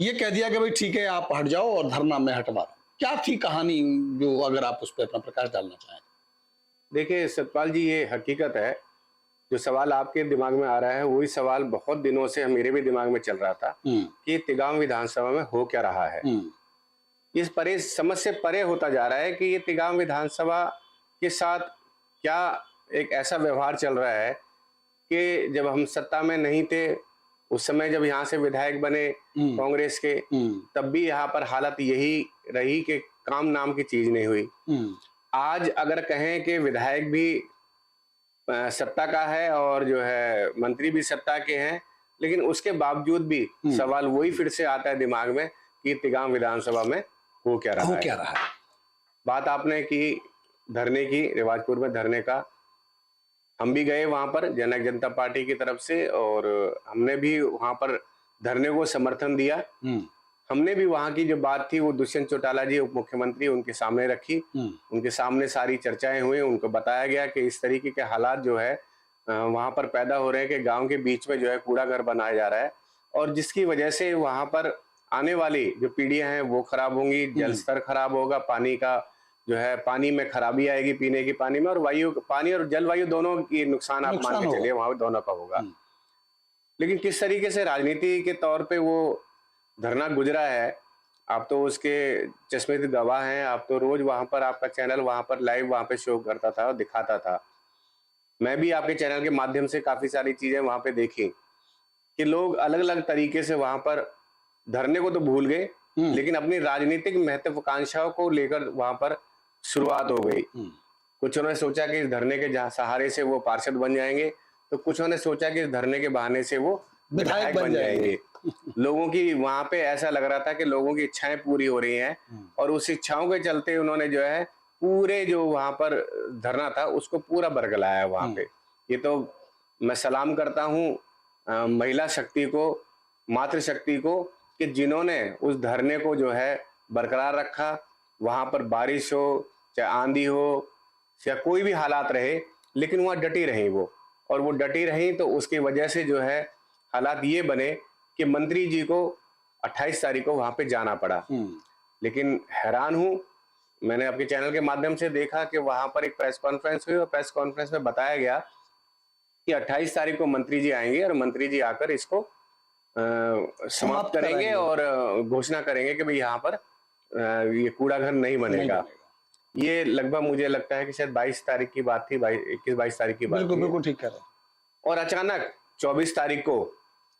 ये कह दिया कि भाई ठीक है आप हट जाओ और धरना में हटवा रहा हूं। क्या थी कहानी, जो अगर आप उस पर अपना प्रकाश डालना चाहें। देखिए सतपाल जी, ये हकीकत है। जो सवाल आपके दिमाग में आ रहा है वही सवाल बहुत दिनों से मेरे भी दिमाग में चल रहा था कि तिगांव विधानसभा में हो क्या रहा है। इस परे समझ से परे होता जा रहा है कि ये तिगांव विधानसभा के साथ क्या एक ऐसा व्यवहार चल रहा है कि जब हम सत्ता में नहीं थे उस समय, जब यहाँ से विधायक बने कांग्रेस के, तब भी यहाँ पर हालत यही रही कि काम नाम की चीज नहीं हुई। आज अगर कहें कि विधायक भी सत्ता का है और जो है मंत्री भी सत्ता के हैं, लेकिन उसके बावजूद भी सवाल वही फिर से आता है दिमाग में कि तिगांव विधानसभा में हो क्या रहा है। बात आपने की धरने की, रिवाजपुर में धरने का। हम भी गए वहां पर जनक जनता पार्टी की तरफ से, और हमने भी वहां पर धरने को समर्थन दिया। हमने भी वहां की जो बात थी वो दुष्यंत चौटाला जी उप मुख्यमंत्री, उनके सामने रखी। उनके सामने सारी चर्चाएं हुई। उनको बताया गया कि इस तरीके के हालात जो है वहां पर पैदा हो रहे हैं कि गांव के बीच में जो है कूड़ा घर बनाया जा रहा है, और जिसकी वजह से वहां पर आने वाली जो पीढ़ियां हैं वो खराब होंगी, जल स्तर खराब होगा, पानी का जो है पानी में खराबी आएगी पीने की पानी में, और पानी और जलवायु दोनों की नुकसान आप मान के चलिए वहां दोनों का होगा। लेकिन किस तरीके से राजनीति के तौर पे वो धरना गुजरा है, आप तो उसके चश्मे गवाह हैं। आप तो रोज वहां पर, आपका चैनल वहां पर लाइव वहां पे शो करता था और दिखाता था। मैं भी आपके चैनल के माध्यम से काफी सारी चीजें वहां पे देखी कि लोग अलग अलग तरीके से वहां पर धरने को तो भूल गए, लेकिन अपनी राजनीतिक महत्वाकांक्षाओं को लेकर वहां पर शुरुआत हो गई। कुछ ने सोचा कि इस धरने के सहारे से वो पार्षद बन जाएंगे, तो कुछ ने सोचा कि इस धरने के बहाने से वो विधायक बन जाएंगे। लोगों की वहां पे ऐसा लग रहा था कि लोगों की इच्छाएं पूरी हो रही हैं, और उस इच्छाओं के चलते उन्होंने जो है पूरे जो वहां पर धरना था उसको पूरा बरगलाया वहां पे। ये तो मैं सलाम करता हूँ महिला शक्ति को, मातृशक्ति को, कि जिन्होंने उस धरने को जो है बरकरार रखा। वहां पर बारिश हो, चाहे आंधी हो, या कोई भी हालात रहे, लेकिन वहां डटी रही वो, और वो डटी रही तो उसकी वजह से जो है हालात ये बने कि मंत्री जी को 28 तारीख को वहां पे जाना पड़ा। लेकिन हैरान हूं, मैंने आपके चैनल के माध्यम से देखा कि वहां पर एक प्रेस कॉन्फ्रेंस हुई और प्रेस कॉन्फ्रेंस में बताया गया कि 28 तारीख को मंत्री जी आएंगे और मंत्री जी आकर इसको समाप्त करेंगे और घोषणा करेंगे कि भाई यहाँ पर ये कूड़ा घर नहीं बनेगा। ये लगभग मुझे लगता है कि शायद 22 तारीख की बात थी, 21-22 तारीख की बात। बिल्कुल ठीक कह रहे हैं। और अचानक 24 तारीख को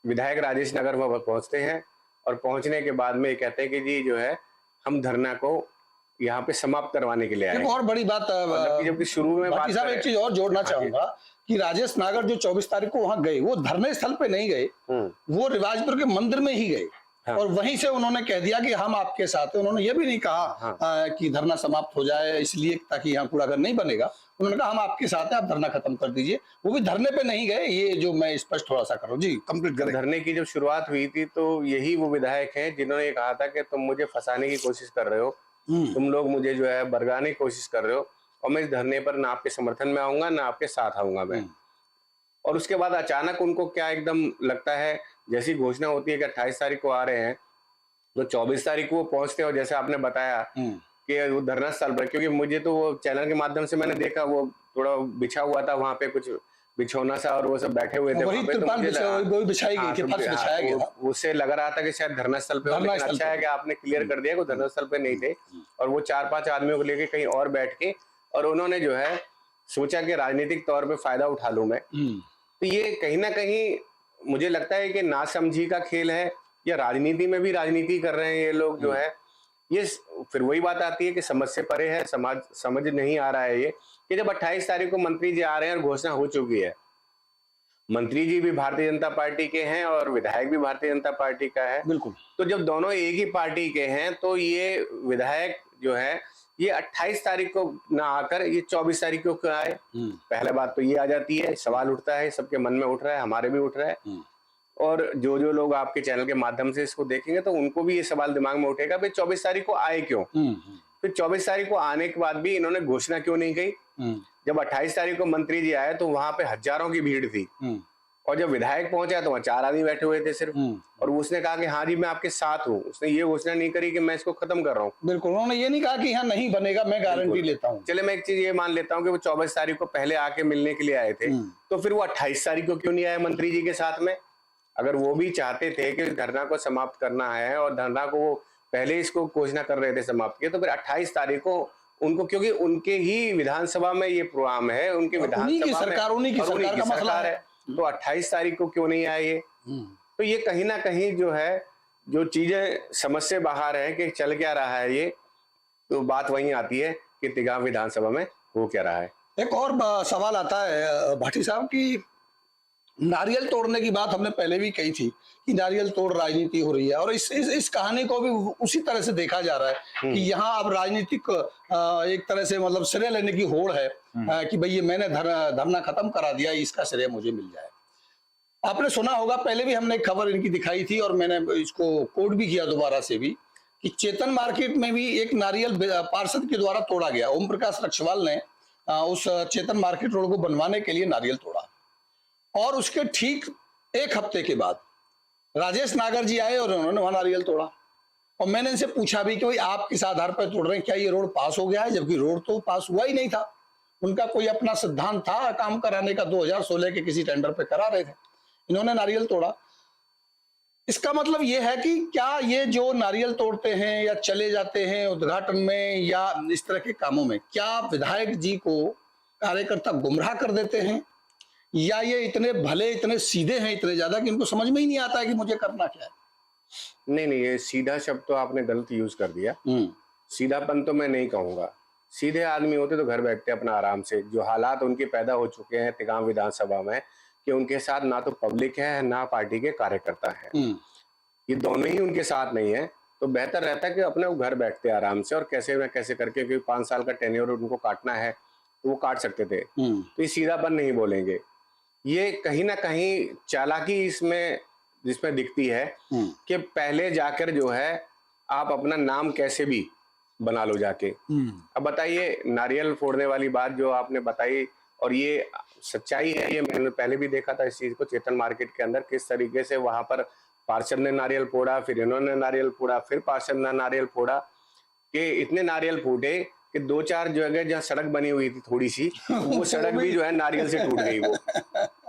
विधायक राजेश नगर वहां पहुंचते हैं और पहुंचने के बाद में ये कहते हैं कि जी जो है हम धरना को यहाँ पे समाप्त करवाने के लिए आए। एक और बड़ी बात जबकि शुरू में बात साहब एक चीज और जोड़ना चाहूंगा कि राजेश नागर जो 24 तारीख को वहां गए, वो धरने स्थल पे नहीं गए, वो रिवाजपुर के मंदिर में ही गए। हाँ। और वहीं से उन्होंने कह दिया कि हम आपके साथ हैं। उन्होंने ये भी नहीं कहा हाँ। कि धरना समाप्त हो जाए इसलिए ताकि यहाँ कूड़ाघर नहीं बनेगा। उन्होंने कहा हम आपके साथ हैं, आप धरना खत्म कर दीजिए। वो भी धरने पे नहीं गए, ये जो मैं स्पष्ट थोड़ा सा करूँ। जी कंप्लीट करें। धरने की जब शुरुआत हुई थी तो यही वो विधायक हैं जिन्होंने कहा था कि तुम मुझे फंसाने की कोशिश कर रहे हो, तुम लोग मुझे जो है बरगाने की कोशिश कर रहे हो, और मैं इस धरने पर ना आपके समर्थन में आऊंगा ना आपके साथ आऊंगा मैं। और उसके बाद अचानक उनको क्या एकदम लगता है, जैसी घोषणा होती है कि 28 तारीख को आ रहे हैं, तो 24 तारीख को वो पहुंचते हैं। और जैसे आपने बताया कि वो धरना स्थल पर, क्योंकि मुझे तो वो चैनल के माध्यम से मैंने देखा, वो थोड़ा बिछा हुआ था वहां पे, कुछ बिछौना सा, और वो सब बैठे हुए थे वहीं पे। तो बिछाई गई थी, फर्श बिछाया गया। उससे लग रहा था कि शायद धरना स्थल पे, लेकिन अच्छा है कि आपने क्लियर कर दिया कि धरना स्थल पे नहीं थे, और वो 4-5 आदमियों को लेके कहीं और बैठ के, और उन्होंने जो है सोचा कि राजनीतिक तौर पे फायदा उठा लूं मैं। तो ये कहीं ना कहीं मुझे लगता है कि नासमझी का खेल है, या राजनीति में भी राजनीति कर रहे हैं ये लोग जो है। ये फिर वही बात आती है कि समझ से परे है, समाज समझ नहीं आ रहा है ये कि जब 28 तारीख को मंत्री जी आ रहे हैं और घोषणा हो चुकी है, मंत्री जी भी भारतीय जनता पार्टी के हैं और विधायक भी भारतीय जनता पार्टी का है। बिल्कुल। तो जब दोनों एक ही पार्टी के हैं, तो ये विधायक जो है ये 28 तारीख को ना आकर ये 24 तारीख को क्यों आए? पहले बात तो ये आ जाती है, सवाल उठता है, सबके मन में उठ रहा है, हमारे भी उठ रहा है। और जो जो लोग आपके चैनल के माध्यम से इसको देखेंगे तो उनको भी ये सवाल दिमाग में उठेगा, भाई 24 तारीख को आए क्यों? फिर 24 तारीख को आने के बाद भी इन्होंने घोषणा क्यों नहीं की? जब 28 तारीख को मंत्री जी आए तो वहां पे हजारों की भीड़ थी, और जब विधायक पहुंचा तो वहां 4 आदमी बैठे हुए थे सिर्फ, और उसने कहा कि हाँ जी मैं आपके साथ हूँ। उसने ये घोषणा नहीं करी कि मैं इसको खत्म कर रहा हूँ। बिल्कुल, उन्होंने ये नहीं कहा कि यहाँ नहीं बनेगा, मैं गारंटी लेता हूँ। चले मैं एक चीज ये मान लेता हूँ कि वो 24 तारीख को पहले आके मिलने के लिए आए थे, तो फिर वो 28 तारीख को क्यों नहीं आए मंत्री जी के साथ में? अगर वो भी चाहते थे कि धरना को समाप्त करना है और धरना को वो पहले इसको घोषणा कर रहे थे समाप्त किए, तो फिर 28 तारीख को उनको, क्योंकि उनके ही विधानसभा में ये प्रोग्राम है, उनके विधानसभा में सरकार का मसला है, तो 28 तारीख को क्यों नहीं आए ये? तो ये कहीं ना कहीं जो है, जो चीजें समझ से बाहर है कि चल क्या रहा है ये, तो बात वहीं आती है कि तिगांव विधानसभा में हो क्या रहा है। एक और सवाल आता है भाटी साहब की नारियल तोड़ने की बात हमने पहले भी कही थी कि नारियल तोड़ राजनीति हो रही है, और इस कहानी को भी उसी तरह से देखा जा रहा है कि यहाँ अब राजनीतिक एक तरह से मतलब श्रेय लेने की होड़ है कि भाई ये मैंने धरना खत्म करा दिया, इसका श्रेय मुझे मिल जाए। आपने सुना होगा, पहले भी हमने एक खबर इनकी दिखाई थी और मैंने इसको कोट भी किया दोबारा से भी, कि चेतन मार्केट में भी एक नारियल पार्षद के द्वारा तोड़ा गया। ओम प्रकाश रक्षवाल ने उस चेतन मार्केट रोड को बनवाने के लिए नारियल तोड़ा, और उसके ठीक 1 हफ्ते के बाद राजेश नागर जी आए और उन्होंने वहां नारियल तोड़ा। और मैंने इनसे पूछा भी कि भाई आप किस आधार पर तोड़ रहे हैं, क्या ये रोड पास हो गया है? जबकि रोड तो पास हुआ ही नहीं था। उनका कोई अपना सिद्धांत था काम कराने का, 2016 के किसी टेंडर पे करा रहे थे, इन्होंने नारियल तोड़ा। इसका मतलब ये है कि क्या ये जो नारियल तोड़ते हैं या चले जाते हैं उद्घाटन में या इस तरह के कामों में, क्या विधायक जी को कार्यकर्ता गुमराह कर देते हैं, या ये इतने भले, इतने सीधे हैं, इतने ज्यादा कि इनको समझ में ही नहीं आता है कि मुझे करना क्या है? नहीं, ये सीधा शब्द तो आपने गलत यूज कर दिया। सीधापन तो मैं नहीं कहूंगा। सीधे आदमी होते तो घर बैठते अपना आराम से। जो हालात उनके पैदा हो चुके हैं तिगांव विधानसभा में, कि उनके साथ ना तो पब्लिक है ना पार्टी के कार्यकर्ता है, ये दोनों ही उनके साथ नहीं है, तो बेहतर रहता है कि अपने वो घर बैठते आराम से, और कैसे न कैसे करके, क्योंकि 5 साल का टेन्योर उनको काटना है तो वो काट सकते थे। तो ये सीधापन नहीं बोलेंगे। ये कहीं ना कहीं चालाकी जिसमें दिखती है कि पहले जाकर जो है आप अपना नाम कैसे भी बना लो जाके। अब बताइए, नारियल फोड़ने वाली बात जो आपने बताई, और ये सच्चाई है, ये मैंने पहले भी देखा था इस चीज को चेतन मार्केट के अंदर, किस तरीके से वहां पर पार्षद ने नारियल फोड़ा, फिर इन्होंने नारियल फोड़ा, फिर पार्षद ने नारियल फोड़ा, कि इतने नारियल फूटे कि 2-4 जगह जहाँ सड़क बनी हुई थी थोड़ी सी, वो सड़क भी जो है नारियल से टूट गई वो,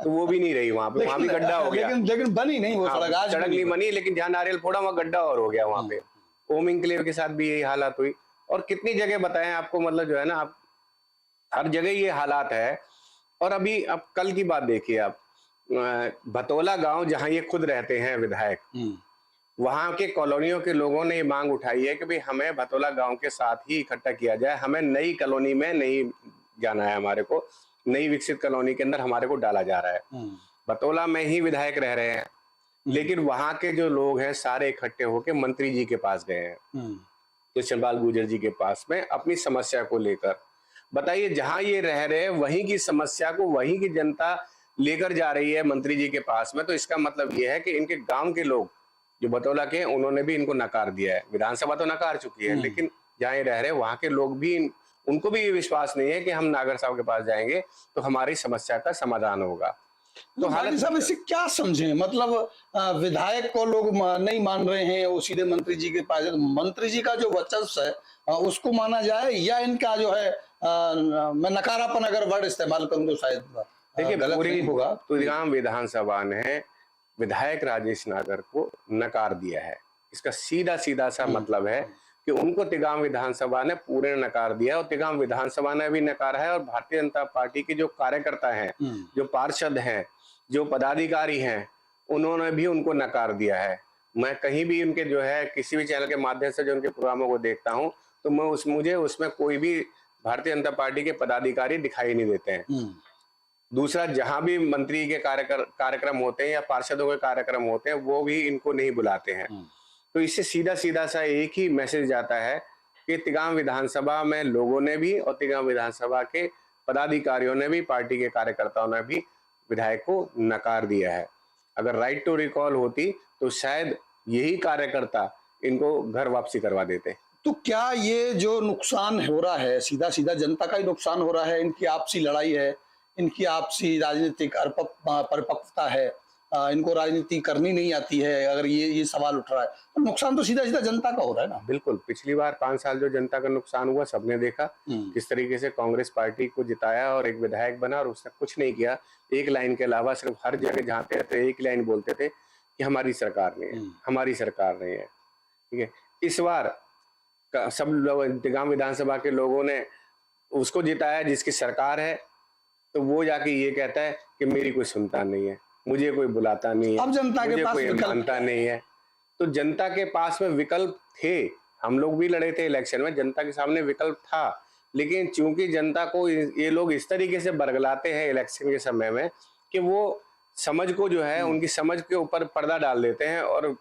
तो वो भी नहीं रही वहां पे, वहां भी गड्ढा हो गया। लेकिन बनी नहीं वो सड़क, आज सड़क नहीं बनी, लेकिन जहाँ नारियल फोड़ा वहाँ गड्ढा और हो गया वहां पे। ओम इंक्लेव के साथ भी यही हालात हुई, और कितनी जगह बताएं आपको, मतलब जो है ना, आप हर जगह ये हालात है। और अभी अब कल की बात देखिए आप, भतोला गांव जहां ये खुद रहते हैं विधायक, वहां के कॉलोनियों के लोगों ने ये मांग उठाई है कि भाई हमें भतोला गांव के साथ ही इकट्ठा किया जाए, हमें नई कॉलोनी में नहीं जाना है, हमारे को नई विकसित कॉलोनी के अंदर हमारे को डाला जा रहा है। भतोला में ही विधायक रह रहे हैं, लेकिन वहां के जो लोग हैं सारे इकट्ठे होकर मंत्री जी के पास गए हैं, कृष्णपाल गुर्जर जी के पास में, अपनी समस्या को लेकर। बताइए, जहां ये रह रहे हैं वहीं की समस्या को वहीं की जनता लेकर जा रही है मंत्री जी के पास में, तो इसका मतलब ये है कि इनके गांव के लोग जो बतौला के, उन्होंने भी इनको नकार दिया है। विधानसभा तो नकार चुकी है, लेकिन जहाँ ये रह रहे हैं वहां के लोग भी उनको भी ये विश्वास नहीं है कि हम नागर साहब के पास जाएंगे तो हमारी समस्या का समाधान होगा। तो हालांकि साहब इससे क्या समझे, मतलब विधायक को लोग नहीं मान रहे हैं, वो सीधे मंत्री जी के पास, मंत्री जी का जो वर्चस्व है उसको माना जाए, या इनका जो है मैं नकारापन अगर वर्ड इस्तेमाल करूं तो शायद देखिए, गलत नहीं होगा। तुलगाम विधानसभा ने विधायक राजेश नागर को नकार दिया है। इसका सीधा सीधा सा मतलब है कि उनको तिगाम विधानसभा ने पूरे नकार दिया, और तिगाम विधानसभा ने भी नकारा है, और भारतीय जनता पार्टी के जो कार्यकर्ता हैं, जो पार्षद हैं, जो पदाधिकारी हैं, उन्होंने भी उनको नकार दिया है। मैं कहीं भी उनके जो है किसी भी चैनल के माध्यम से जो उनके प्रोग्रामों को देखता हूं, तो मुझे उसमें कोई भी भारतीय जनता पार्टी के पदाधिकारी दिखाई नहीं देते हैं। दूसरा, जहां भी मंत्री के कार्यक्रम होते हैं या पार्षदों के कार्यक्रम होते हैं, वो भी इनको नहीं बुलाते हैं। तो इससे सीधा सीधा सा एक ही मैसेज जाता है कि तिगाम विधानसभा में लोगों ने भी और तिगाम विधानसभा के पदाधिकारियों ने भी, पार्टी के कार्यकर्ताओं ने भी विधायक को नकार दिया है। अगर राइट टू रिकॉल होती तो शायद यही कार्यकर्ता इनको घर वापसी करवा देते। तो क्या ये जो नुकसान हो रहा है सीधा सीधा जनता का ही नुकसान हो रहा है? इनकी आपसी लड़ाई है, इनकी आपसी राजनीतिक परिपक्वता है, इनको राजनीति करनी नहीं आती है, अगर ये सवाल उठ रहा है तो नुकसान तो सीधा सीधा जनता का हो रहा है ना। बिल्कुल, पिछली बार 5 साल जो जनता का नुकसान हुआ सबने देखा, किस तरीके से कांग्रेस पार्टी को जिताया और एक विधायक बना और उसने कुछ नहीं किया। एक लाइन के अलावा सिर्फ हर जगह जहाँ पे एक लाइन बोलते थे कि हमारी सरकार नहीं है, हमारी सरकार नहीं है। ठीक है, इस बार सब लोग, तिगाम विधानसभा के लोगों ने उसको जिताया जिसकी सरकार है, तो वो जाके ये कहता है कि मेरी कोई सुनता नहीं है, मुझे कोई बुलाता नहीं है, अब जनता के पास कोई मानता नहीं है। तो जनता के पास में विकल्प थे, हम लोग भी लड़े थे इलेक्शन में, जनता के सामने विकल्प था, लेकिन चूंकि जनता को ये लोग इस तरीके से बरगलाते हैं इलेक्शन के समय में कि वो समझ को जो है उनकी समझ के ऊपर पर्दा डाल देते हैं, और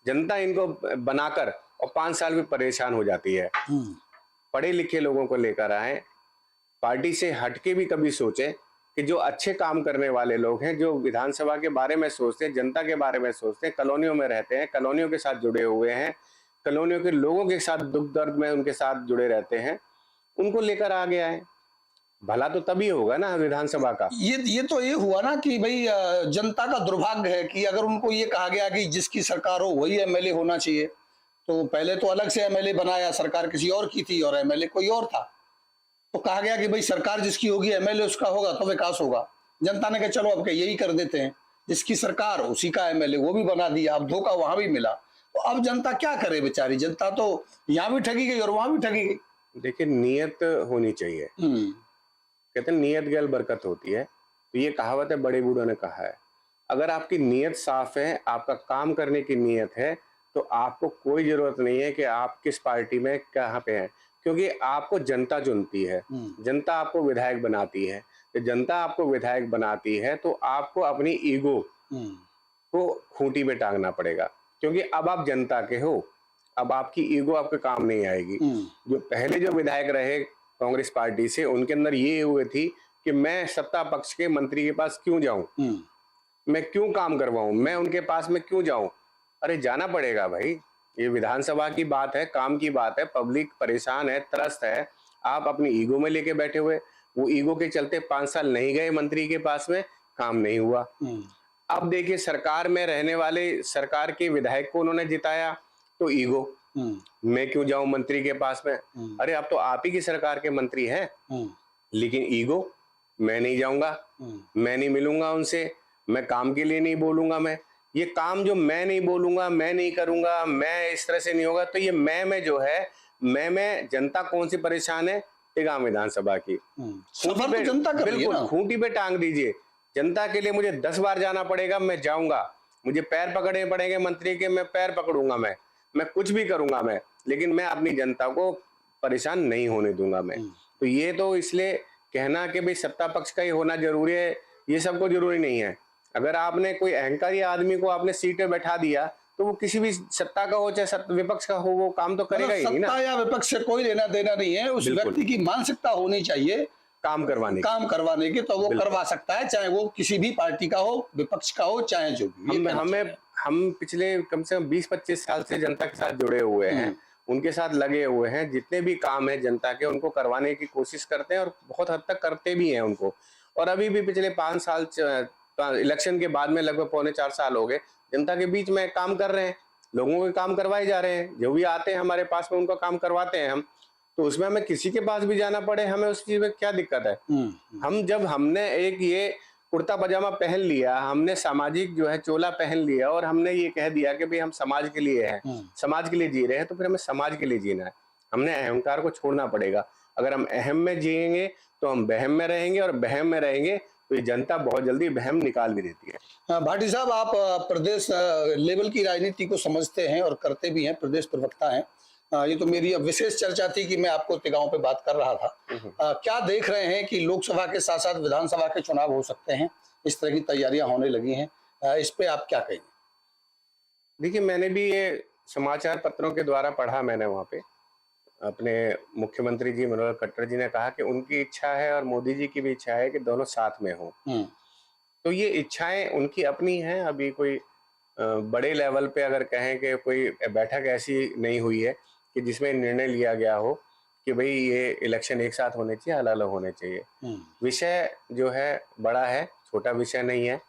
जनता इनको बनाकर और 5 साल में परेशान हो जाती है। पढ़े लिखे लोगों को लेकर आए, पार्टी से हटके भी कभी सोचे कि जो अच्छे काम करने वाले लोग हैं, जो विधानसभा के बारे में सोचते हैं, जनता के बारे में सोचते हैं, कॉलोनियों में रहते हैं, कॉलोनियों के साथ जुड़े हुए हैं, कॉलोनियों के लोगों के साथ दुख दर्द में उनके साथ जुड़े रहते हैं, उनको लेकर आ गया है। भला तो तभी होगा ना विधानसभा का। ये तो ये हुआ ना कि भाई जनता का दुर्भाग्य है कि अगर उनको ये कहा गया कि जिसकी सरकार हो वही एमएलए होना चाहिए, तो पहले तो अलग से एमएलए बनाया, सरकार किसी और की थी और एमएलए कोई और था, तो कहा गया कि भाई सरकार जिसकी होगी एमएलए उसका होगा तो विकास होगा। जनता ने कहा चलो अब यही कर देते हैं, जिसकी सरकार उसी का एमएलए, वो भी बना दिया। अब धोखा वहां भी मिला, तो अब जनता क्या करे बेचारी, जनता तो यहाँ भी ठगी गई और वहां भी ठगी गई। देखिए, नियत होनी चाहिए, कहते हैं नियत गैल बरकत होती है, तो ये कहावत है, बड़े बूढ़ों ने कहा है। अगर आपकी नियत साफ है, आपका काम करने की नियत है, तो आपको कोई जरूरत नहीं है कि आप किस पार्टी में कहाँ पे हैं, क्योंकि आपको जनता चुनती है, जनता आपको विधायक बनाती है। तो जनता आपको विधायक बनाती है तो आपको अपनी ईगो को खूंटी में टांगना पड़ेगा, क्योंकि अब आप जनता के हो, अब आपकी ईगो आपके काम नहीं आएगी। जो पहले जो विधायक रहे कांग्रेस पार्टी से, उनके अंदर ये हुए थी कि मैं सत्ता पक्ष के मंत्री के पास क्यों जाऊं, मैं क्यों काम करवाऊं, मैं उनके पास में क्यों जाऊं। अरे जाना पड़ेगा भाई, ये विधानसभा की बात है, काम की बात है, पब्लिक परेशान है, त्रस्त है, आप अपनी ईगो में लेके बैठे हुए, वो ईगो के चलते 5 साल नहीं गए मंत्री के पास में, काम नहीं हुआ। अब देखिए, सरकार में रहने वाले सरकार के विधायक को उन्होंने जिताया, तो ईगो, मैं क्यों जाऊं मंत्री के पास में। अरे अब तो आप ही की सरकार के मंत्री हैं, लेकिन ईगो, मैं नहीं जाऊंगा, मैं नहीं मिलूंगा उनसे, मैं काम के लिए नहीं बोलूंगा, मैं ये काम जो मैं नहीं बोलूंगा, मैं नहीं करूंगा, मैं इस तरह से नहीं होगा। तो ये मैं जो है, मैं जनता कौन सी परेशान है, तिगाम विधानसभा की। खूंटी पे जनता कर रही है ना, बिल्कुल खूंटी पे टांग दीजिए, जनता के लिए मुझे 10 बार जाना पड़ेगा, मैं जाऊंगा। मुझे पैर पकड़ने पड़ेंगे मंत्री के, मैं पैर पकड़ूंगा, मैं कुछ भी करूंगा मैं, लेकिन मैं अपनी जनता को परेशान नहीं होने दूंगा मैं। तो ये तो इसलिए कहना कि भाई सत्ता पक्ष का ही होना जरूरी है, ये सबको जरूरी नहीं है। अगर आपने कोई अहंकारी आदमी को आपने सीट पे बैठा दिया तो वो किसी भी सत्ता का हो चाहे विपक्ष का हो, वो काम तो करेगा ही नहीं ना। सत्ता या विपक्ष से कोई लेना देना नहीं है, उस व्यक्ति की मानसिकता होनी चाहिए काम करवाने की, तो वो करवा सकता है, चाहे वो किसी भी पार्टी का हो, विपक्ष का हो, चाहे जो भी। हम पिछले कम से कम 20-25 साल से जनता के साथ जुड़े हुए हैं, उनके साथ लगे हुए हैं, जितने भी काम है जनता के उनको करवाने की कोशिश करते हैं और बहुत हद तक करते भी हैं उनको। और अभी भी पिछले 5 साल इलेक्शन के बाद में लगभग 3.25-4 साल हो गए जनता के बीच में काम कर रहे हैं, लोगों के काम करवाए जा रहे हैं, जो भी आते हैं हमारे पास में उनका काम करवाते हैं हम। तो उसमें हमें किसी के पास भी जाना पड़े, हमें उस चीज में क्या दिक्कत है। हमने एक ये कुर्ता पजामा पहन लिया, हमने सामाजिक जो है चोला पहन लिया और हमने ये कह दिया कि भाई हम समाज के लिए हैं, समाज के लिए जी रहे हैं, तो फिर हमें समाज के लिए जीना है। हमने अहंकार को छोड़ना पड़ेगा। अगर हम अहम में जिएंगे तो हम बहम में रहेंगे, और बहम में रहेंगे तो ये जनता बहुत जल्दी बहम निकाल भी देती है। भाटी साहब, आप प्रदेश लेवल की राजनीति को समझते हैं और करते भी हैं, प्रदेश प्रवक्ता हैं। ये तो मेरी अब विशेष चर्चा थी कि मैं आपको तिगांव पे बात कर रहा था। क्या देख रहे हैं कि लोकसभा के साथ साथ विधानसभा के चुनाव हो सकते हैं, इस तरह की तैयारियां होने लगी हैं, इस पे आप क्या कहेंगे? देखिए, मैंने भी ये समाचार पत्रों के द्वारा पढ़ा, मैंने वहाँ पे अपने मुख्यमंत्री जी मनोहर खट्टर जी ने कहा कि उनकी इच्छा है और मोदी जी की भी इच्छा है कि दोनों साथ में हों। तो ये इच्छाएं उनकी अपनी हैं। अभी कोई बड़े लेवल पे अगर कहें कि कोई बैठक ऐसी नहीं हुई है कि जिसमें निर्णय लिया गया हो कि भाई ये इलेक्शन एक साथ होने चाहिए, अलग अलग होने चाहिए। विषय जो है बड़ा है, छोटा विषय नहीं है,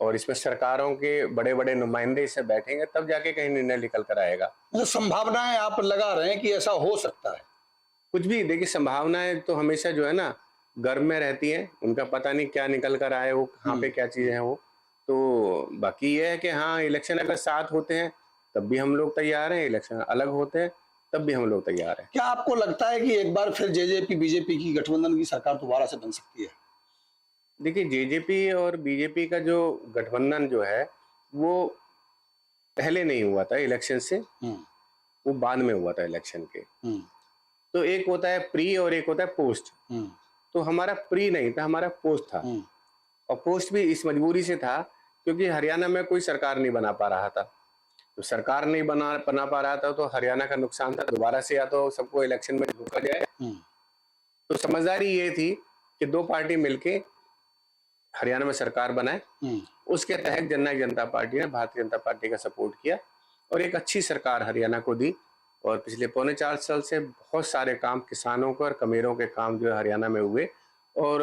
और इसमें सरकारों के बड़े बड़े नुमाइंदे इससे बैठेंगे तब जाके कहीं निर्णय निकल कर आएगा। मतलब संभावनाएं आप लगा रहे हैं कि ऐसा हो सकता है? कुछ भी देखिए, संभावनाएं तो हमेशा जो है ना गर्भ में रहती हैं, उनका पता नहीं क्या निकल कर आए, वो कहाँ पे क्या चीजें हैं वो। तो बाकी ये है कि हाँ, इलेक्शन अगर साथ होते हैं तब भी हम लोग तैयार हैं, इलेक्शन अलग होते हैं तब भी हम लोग तैयार हैं। क्या आपको लगता है कि एक बार फिर जेजेपी बीजेपी की गठबंधन की सरकार दोबारा से बन सकती है? देखिए, जेजेपी और बीजेपी का जो गठबंधन जो है वो पहले नहीं हुआ था इलेक्शन से, वो बाद में हुआ था इलेक्शन के। तो एक होता है प्री और एक होता है पोस्ट। तो हमारा प्री नहीं था, हमारा पोस्ट था, और पोस्ट भी इस मजबूरी से था क्योंकि हरियाणा में कोई सरकार नहीं बना पा रहा था। तो सरकार नहीं बना पा रहा था तो हरियाणा का नुकसान था, दोबारा से या तो सबको इलेक्शन में झोंका जाए। तो समझदारी ये थी कि दो पार्टी मिलके हरियाणा में सरकार बनाए। उसके तहत जननायक जनता पार्टी ने भारतीय जनता पार्टी का सपोर्ट किया और एक अच्छी सरकार हरियाणा को दी। और पिछले 3.25 साल से बहुत सारे काम किसानों के और कमेरों के काम जो है हरियाणा में हुए, और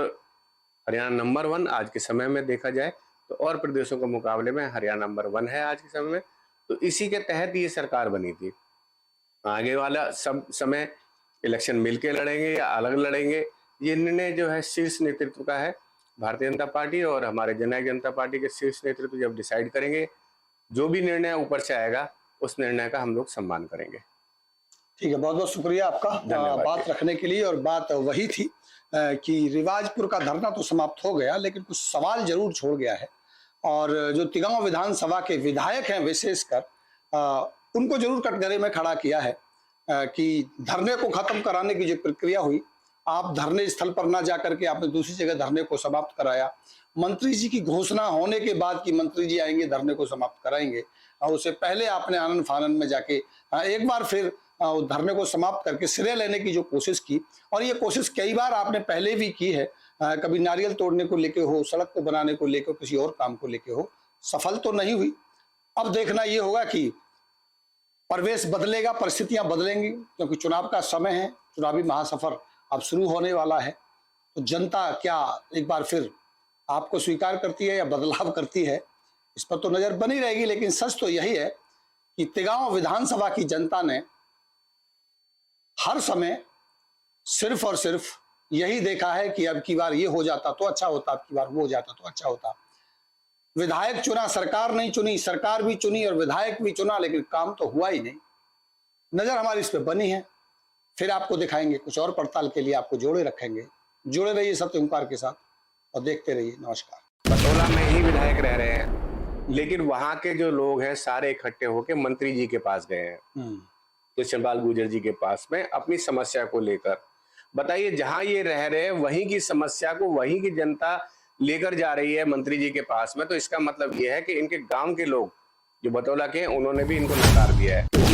हरियाणा नंबर 1 आज के समय में देखा जाए तो और प्रदेशों के मुकाबले में हरियाणा नंबर 1 है आज के समय में। तो इसी के तहत ये सरकार बनी थी। आगे वाला सब समय इलेक्शन मिलके लड़ेंगे या अलग लड़ेंगे, ये निर्णय जो है शीर्ष नेतृत्व का है। भारतीय जनता पार्टी और हमारे जननायक जनता पार्टी के शीर्ष नेतृत्व जब डिसाइड करेंगे, जो भी निर्णय ऊपर से आएगा उस निर्णय का हम लोग सम्मान करेंगे। ठीक है, बहुत बहुत शुक्रिया आपका बात रखने के लिए। और बात वही थी कि रिवाजपुर का धरना तो समाप्त हो गया, लेकिन कुछ सवाल जरूर छोड़ गया है। और जो तिगांव विधानसभा के विधायक हैं विशेषकर, उनको जरूर कटघरे में खड़ा किया है कि धरने को खत्म कराने की जो प्रक्रिया हुई, आप धरने स्थल पर ना जाकर के आपने दूसरी जगह धरने को समाप्त कराया। मंत्री जी की घोषणा होने के बाद कि मंत्री जी आएंगे धरने को समाप्त कराएंगे, और उससे पहले आपने आनन फानन में जाके एक बार फिर धरने को समाप्त करके श्रेय लेने की जो कोशिश की, और ये कोशिश कई बार आपने पहले भी की है, कभी नारियल तोड़ने को लेके हो, सड़क को बनाने को लेके, किसी और काम को लेके हो, सफल तो नहीं हुई। अब देखना ये होगा कि परिवेश बदलेगा, परिस्थितियां बदलेंगी, क्योंकि चुनाव का समय है, चुनावी महासफर अब शुरू होने वाला है। तो जनता क्या एक बार फिर आपको स्वीकार करती है या बदलाव करती है, इस पर तो नजर बनी रहेगी। लेकिन सच तो यही है कि तिगांव विधानसभा की जनता ने हर समय सिर्फ और सिर्फ यही देखा है कि अब की बार ये हो जाता तो अच्छा होता, अब की बार वो हो जाता तो अच्छा होता। विधायक चुना, सरकार नहीं चुनी, सरकार भी चुनी और विधायक भी चुना, लेकिन काम तो हुआ ही नहीं। नजर हमारी इस पे बनी है, फिर आपको दिखाएंगे, कुछ और पड़ताल के लिए आपको जोड़े रखेंगे। जुड़े रहिए सत्य ओंकार के साथ और देखते रहिए। नमस्कार। बटोला में ही विधायक रह रहे हैं। लेकिन वहां के जो लोग हैं सारे इकट्ठे होकर मंत्री जी के पास गए हैं, कृष्णपाल गुर्जर जी के पास में, अपनी समस्या को लेकर। बताइए, जहां ये रह रहे हैं वहीं की समस्या को वहीं की जनता लेकर जा रही है मंत्री जी के पास में, तो इसका मतलब ये है कि इनके गांव के लोग जो बतौला के, उन्होंने भी इनको नकार दिया है।